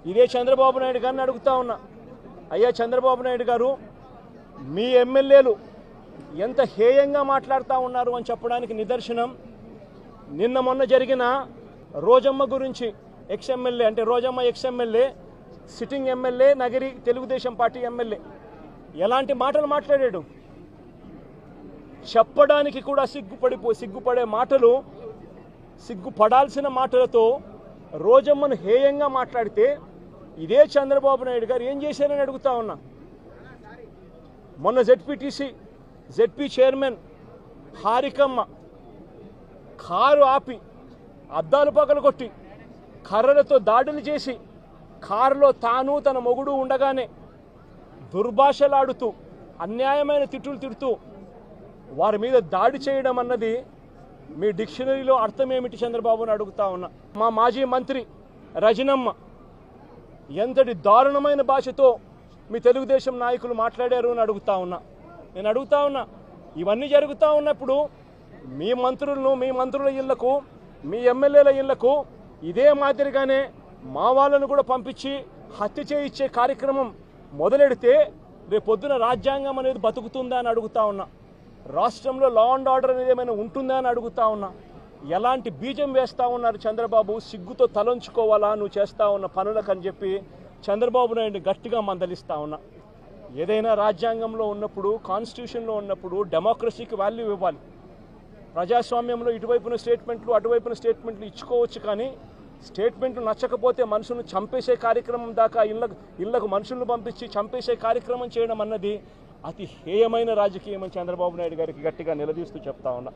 ఇదే చంద్రబాబు నాయుడు గారిని అడుగుతా ఉన్నా, అయ్యా చంద్రబాబు నాయుడు గారు, మీ ఎమ్మెల్యేలు ఎంత హేయంగా మాట్లాడుతూ ఉన్నారు అని చెప్పడానికి నిదర్శనం నిన్న మొన్న జరిగిన రోజమ్మ గురించి, ఎక్స్ఎమ్మెల్యే అంటే Rojamma ex MLA, sitting MLA, Nagari Telugu Desam party MLA ఎలాంటి మాటలు మాట్లాడాడు. చెప్పడానికి కూడా సిగ్గుపడే మాటలు, సిగ్గుపడాల్సిన మాటలతో రోజమ్మను హేయంగా మాట్లాడితే ఇదే చంద్రబాబు నాయుడు గారు ఏం చేశారని అడుగుతా ఉన్నా. మొన్న జెడ్పీ చైర్మన్ హారికమ్మ కారు ఆపి అద్దాలు పగలగొట్టి కర్రలతో దాడులు చేసి కారులో తాను తన మొగుడు ఉండగానే దుర్భాషలాడుతూ అన్యాయమైన తిట్టులు తిడుతూ వారి మీద దాడి చేయడం అన్నది మీ డిక్షనరీలో అర్థం ఏమిటి చంద్రబాబుని అడుగుతా ఉన్నా. మా మాజీ మంత్రి రజనమ్మ ఎంతటి దారుణమైన భాషతో మీ తెలుగుదేశం నాయకులు మాట్లాడారు అని అడుగుతా ఉన్నా. నేను అడుగుతా ఉన్నా, ఇవన్నీ జరుగుతూ ఉన్నప్పుడు మీ మంత్రుల ఇళ్లకు, మీ ఎమ్మెల్యేల ఇళ్లకు ఇదే మాదిరిగానే మా వాళ్ళను కూడా పంపించి హత్య చేయించే కార్యక్రమం మొదలెడితే రేపొద్దున రాజ్యాంగం అనేది బతుకుతుందా అని అడుగుతా ఉన్నా. రాష్ట్రంలో లా అండ్ ఆర్డర్ అనేది ఏమైనా ఉంటుందా అని అడుగుతా ఉన్నా. ఎలాంటి బీజం వేస్తూ ఉన్నారు చంద్రబాబు, సిగ్గుతో తలంచుకోవాలా నువ్వు చేస్తూ ఉన్న పనులకు అని చెప్పి చంద్రబాబు నాయుడు గట్టిగా మందలిస్తూ ఉన్నా. ఏదైనా రాజ్యాంగంలో ఉన్నప్పుడు, కాన్స్టిట్యూషన్లో ఉన్నప్పుడు డెమోక్రసీకి వాల్యూ ఇవ్వాలి. ప్రజాస్వామ్యంలో ఇటువైపున స్టేట్మెంట్లు అటువైపున స్టేట్మెంట్లు ఇచ్చుకోవచ్చు, కానీ స్టేట్మెంట్లు నచ్చకపోతే మనుషులను చంపేసే కార్యక్రమం దాకా ఇళ్లకు మనుషులను పంపించి చంపేసే కార్యక్రమం చేయడం అన్నది అతి హేయమైన రాజకీయం అని చంద్రబాబు నాయుడు గారికి గట్టిగా నిలదీస్తూ చెప్తా ఉన్నా.